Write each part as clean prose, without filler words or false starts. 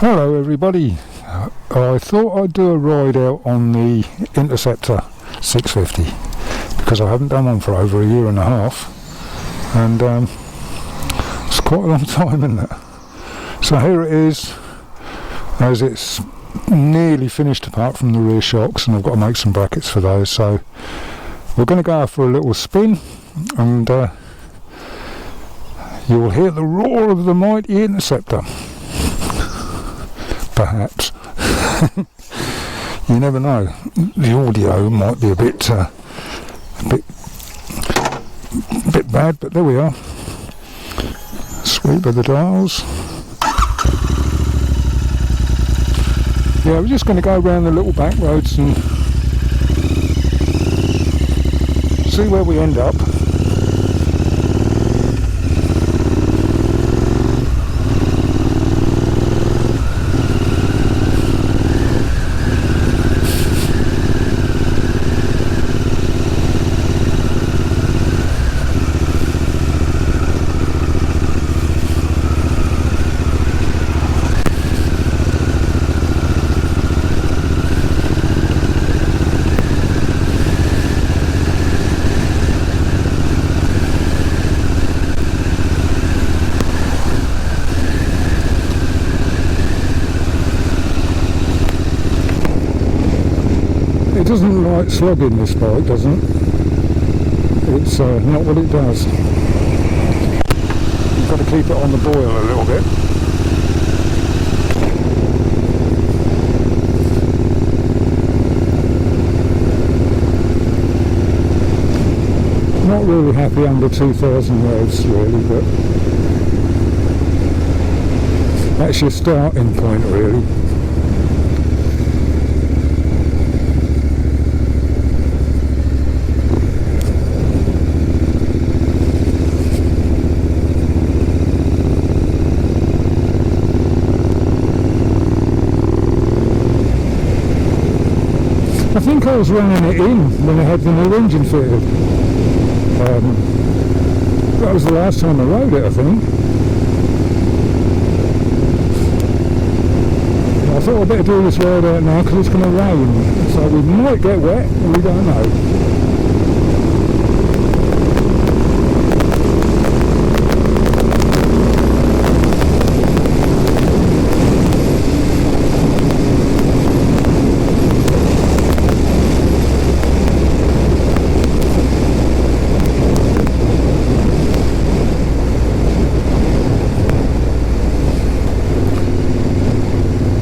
Hello everybody, I thought I'd do a ride out on the Interceptor 650 because I haven't done one for over a year and a half, and it's quite a long time, isn't it? So here it is, as it's nearly finished apart from the rear shocks, and I've got to make some brackets for those, so we're going to go for a little spin, and you will hear the roar of the mighty Interceptor. Perhaps. You never know. The audio might be a bit bad, but there we are. Sweep of the dials. Yeah, we're just going to go around the little back roads and see where we end up. It doesn't like slogging, this bike, doesn't it? It's not what it does. You've got to keep it on the boil a little bit. Not really happy under 2,000 revs really, but that's your starting point really. I think I was running it in when I had the new engine fitted. That was the last time I rode it, I think. I thought I'd better do this ride out now because it's going to rain, so we might get wet, we don't know.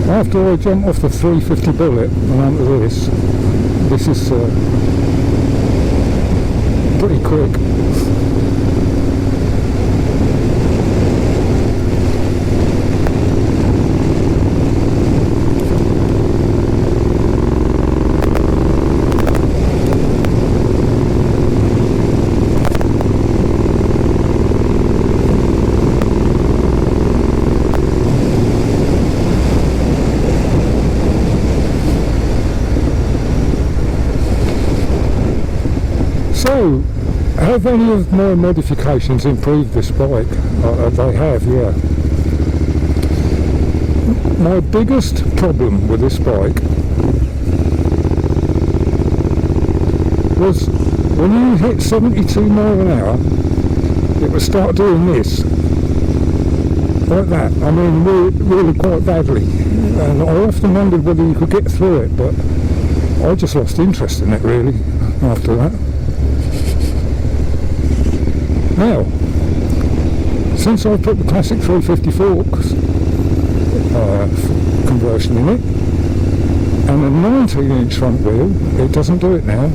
After I jump off the 350 bullet and onto this is pretty quick. So, have any of my modifications improved this bike? They have, yeah. My biggest problem with this bike was when you hit 72 miles an hour, it would start doing this, like that. I mean, really quite badly. And I often wondered whether you could get through it, but I just lost interest in it really after that. Now, since I've put the classic 350 forks conversion in it, and a 19-inch front wheel, it doesn't do it now.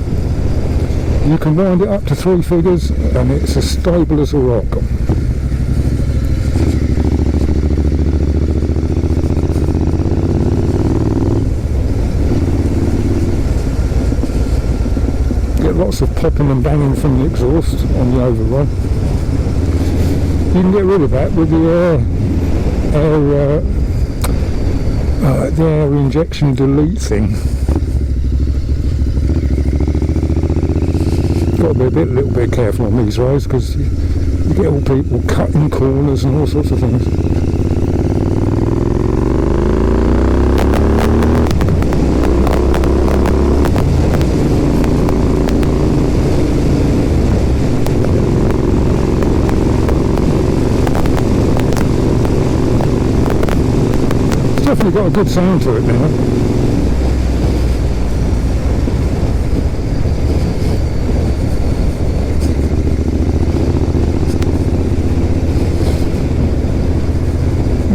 You can wind it up to 3 figures and it's as stable as a rock. Get lots of popping and banging from the exhaust on the overrun. You can get rid of that with the air injection delete thing. Got to be a little bit careful on these roads because you get all people cutting corners and all sorts of things. certainly got a good sound to it now.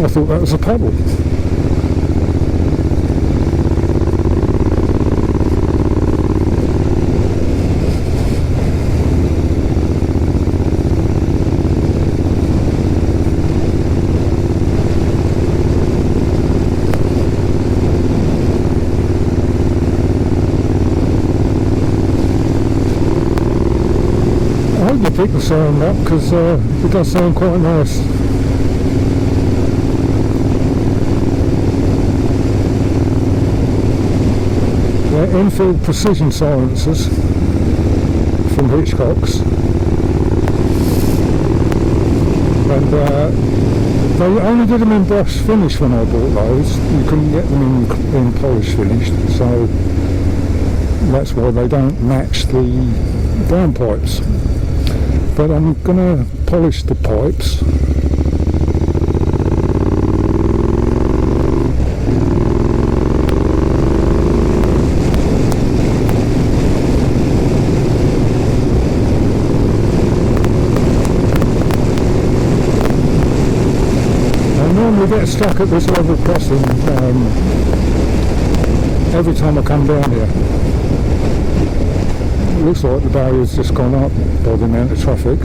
I thought that was a pedal. I hope you pick the sound up because it does sound quite nice. They're infield precision silencers from Hitchcock's, and they only did them in brush finish when I bought those. You couldn't get them in polish finished, so that's why they don't match the downpipes. But I'm gonna polish the pipes. I get stuck at this level crossing every time I come down here. It looks like the barrier's just gone up by the amount of traffic.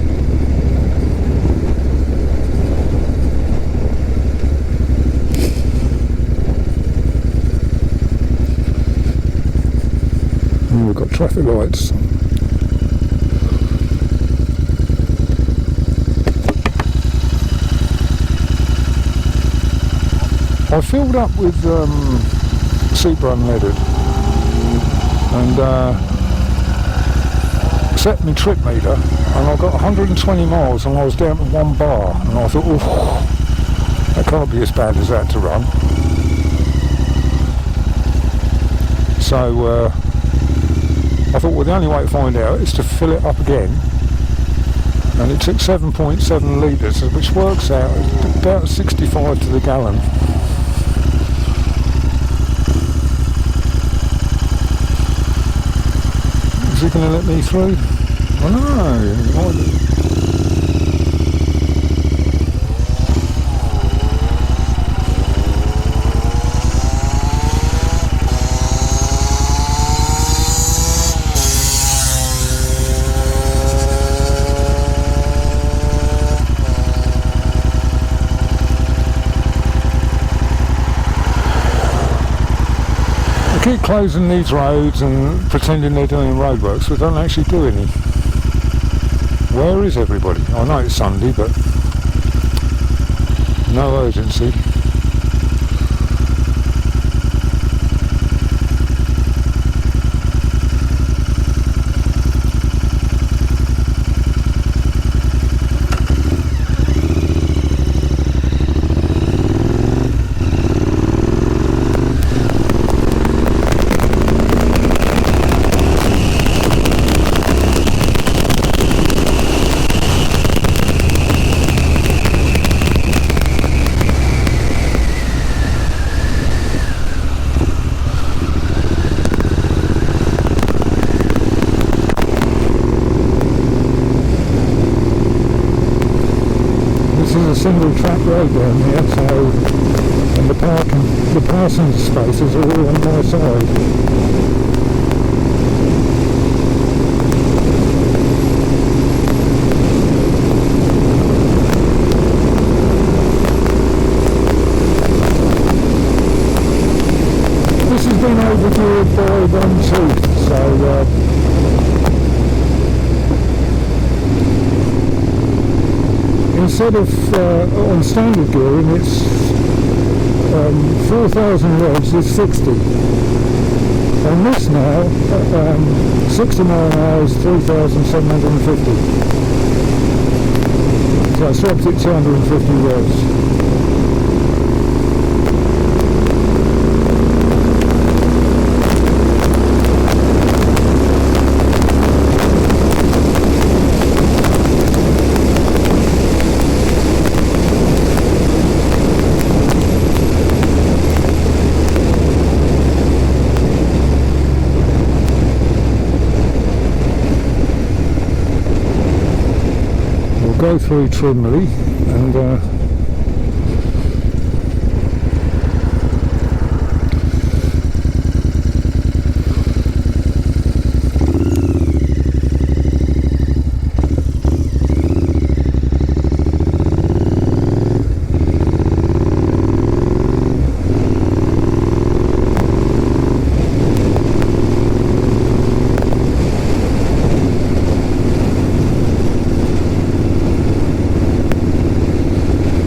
And we've got traffic lights. I filled up with super unleaded and set my trip meter, and I got 120 miles and I was down to 1 bar, and I thought, oh, that can't be as bad as that to run. So I thought, well, the only way to find out is to fill it up again, and it took 7.7 litres, which works out about 65 to the gallon. Is he going to let me through? Oh no! Keep closing these roads and pretending they're doing roadworks, but don't actually do any. Where is everybody? I know it's Sunday, but no urgency. Single track road down here, so, and the passing spaces are all on my side. This has been overviewed by them too, so instead of on standard gearing, it's 4,000 revs is 60. On this now, 60 mile an hour is 3,750. So I swapped it 250 revs. go through Trimley and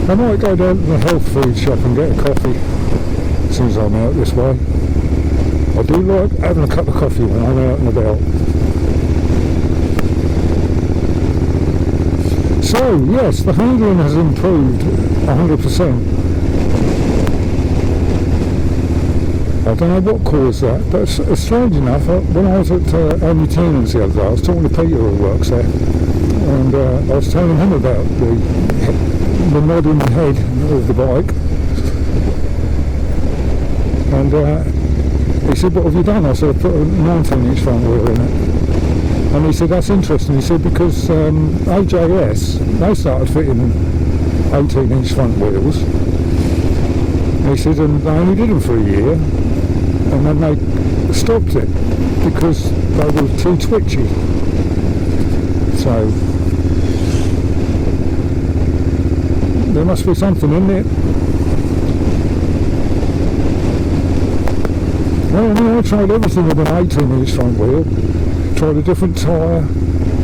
I might go down to the health food shop and get a coffee as soon as I'm out this way. I do like having a cup of coffee when I'm out and about. So yes, the handling has improved 100%. I don't know what caused that, but strange enough, when I was at Amy Teenan's the other day, I was talking to Peter who works there, and I was telling him about the modern head of the bike, and he said, what have you done? I said, I put a 19-inch front wheel in it. And he said, that's interesting. He said, because AJS, they started fitting 18-inch front wheels. And he said, and they only did them for a year, and then they stopped it because they were too twitchy. So there must be something in it. Well, I mean, I tried everything with an 18-inch front wheel. Tried a different tyre,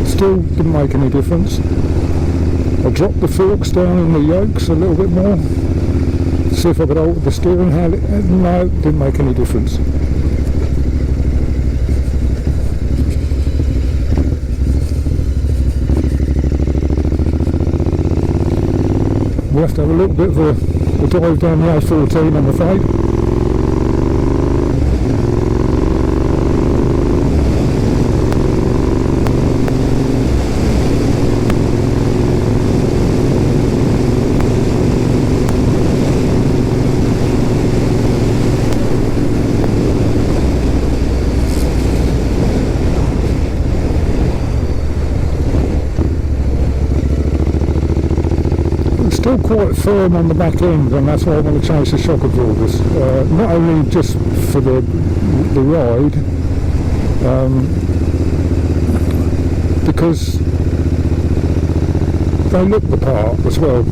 still didn't make any difference. I dropped the forks down in the yokes a little bit more, see if I could alter the steering handle. No, didn't make any difference. We'll have to have a little bit of a drive down the A14, I'm afraid. Still quite firm on the back end, and that's why I want to change the shock absorbers. Not only just for the ride, because they look the part as well.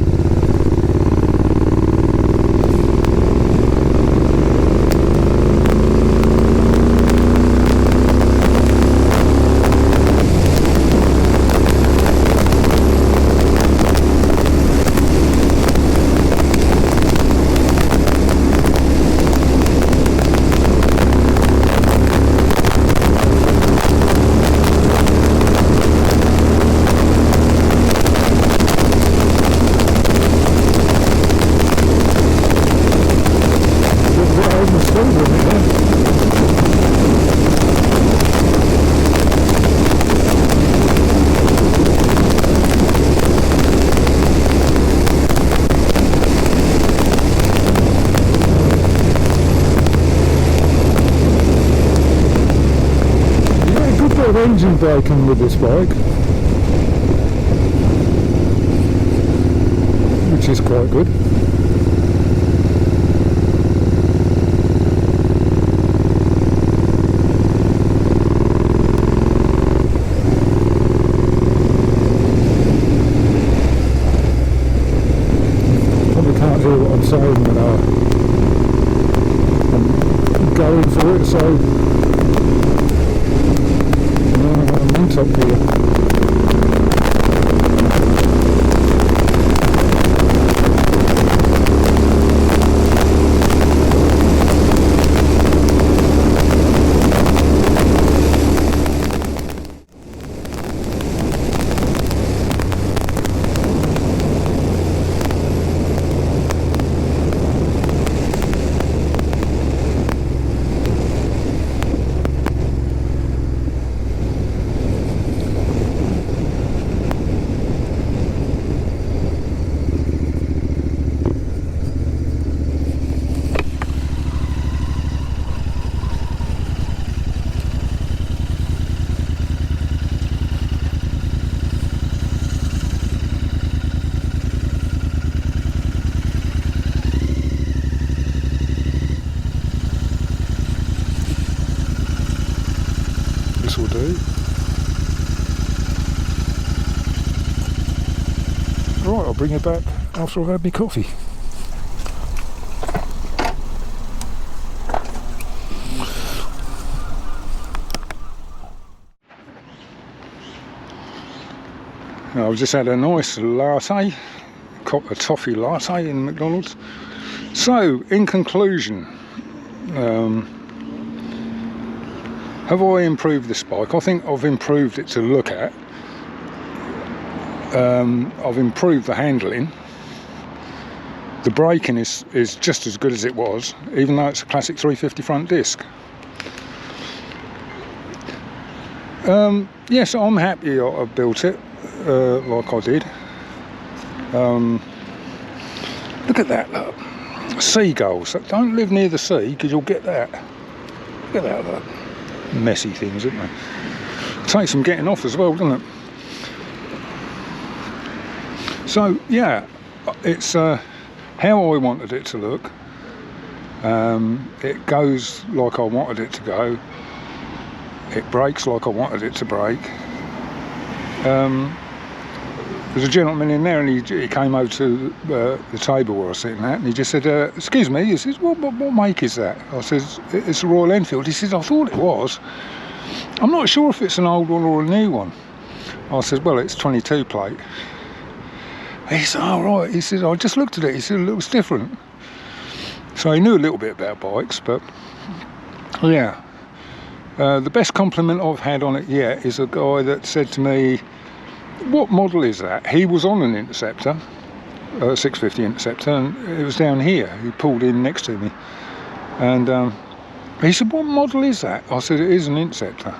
Engine braking with this bike, which is quite good. Probably can't hear what I'm saying when I'm going for it, so up here. bring you back after I've had my coffee. I've just had a nice latte, a toffee latte in McDonald's. So, in conclusion, have I improved this bike? I think I've improved it to look at. I've improved the handling. The braking is just as good as it was, even though it's a classic 350 front disc. Yes, I'm happy I built it like I did. Look at that, look. Seagulls. Don't live near the sea because you'll get that. Look at that, look. Messy things, isn't they? Takes some getting off as well, doesn't it? So yeah, it's how I wanted it to look. It goes like I wanted it to go. It brakes like I wanted it to brake. There's a gentleman in there, and he came over to the table where I was sitting at, and he just said, excuse me, he says, what make is that? I says, it's a Royal Enfield. He says, I thought it was. I'm not sure if it's an old one or a new one. I said, well, it's 22 plate. He said, oh right, he said, I just looked at it, he said, it looks different. So he knew a little bit about bikes, but yeah. The best compliment I've had on it yet is a guy that said to me, what model is that? He was on an Interceptor, a 650 Interceptor, and it was down here. He pulled in next to me, and he said, what model is that? I said, it is an Interceptor.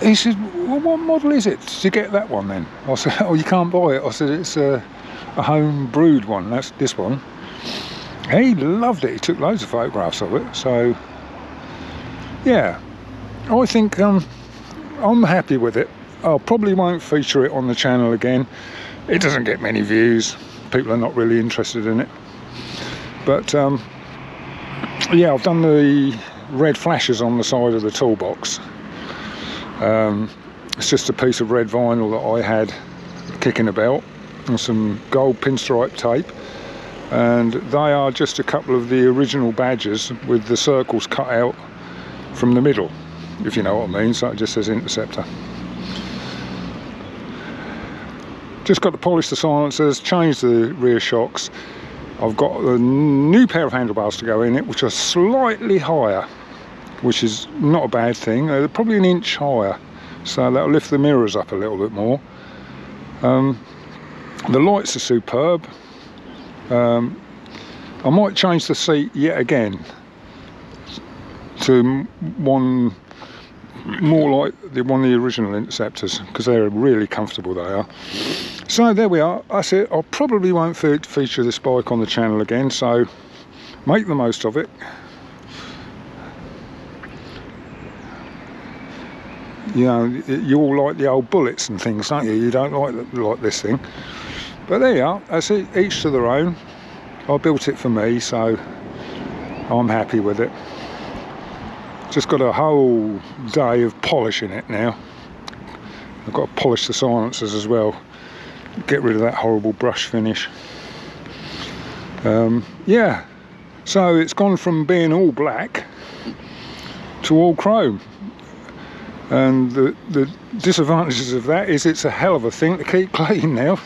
He said, well, what model is it to get that one then? I said, oh, you can't buy it. I said, it's a home brewed one, that's this one. He loved it, he took loads of photographs of it, so yeah, I think I'm happy with it. I probably won't feature it on the channel again. It doesn't get many views. People are not really interested in it. But yeah, I've done the red flashes on the side of the toolbox. It's just a piece of red vinyl that I had kicking about, and some gold pinstripe tape. And they are just a couple of the original badges with the circles cut out from the middle, if you know what I mean. So it just says Interceptor. Just got to polish the silencers, change the rear shocks. I've got a new pair of handlebars to go in it, which are slightly higher, which is not a bad thing. They're probably an inch higher, so that'll lift the mirrors up a little bit more. The lights are superb. I might change the seat yet again to one more like one of the original Interceptors, because they're really comfortable, they are. So there we are, that's it. I probably won't feature this bike on the channel again, so make the most of it. You know, you all like the old bullets and things, don't you? You don't like this thing. But there you are, that's it, each to their own. I built it for me, so I'm happy with it. Just got a whole day of polishing it now. I've got to polish the silencers as well, get rid of that horrible brush finish. Yeah, so it's gone from being all black to all chrome, and the disadvantages of that is it's a hell of a thing to keep clean now.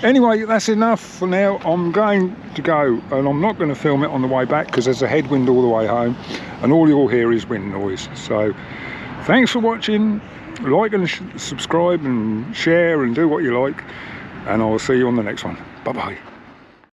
Anyway, that's enough for now. I'm going to go, and I'm not going to film it on the way back because there's a headwind all the way home, and all you'll hear is wind noise. So thanks for watching. Like and subscribe and share and do what you like, and I'll see you on the next one. Bye bye.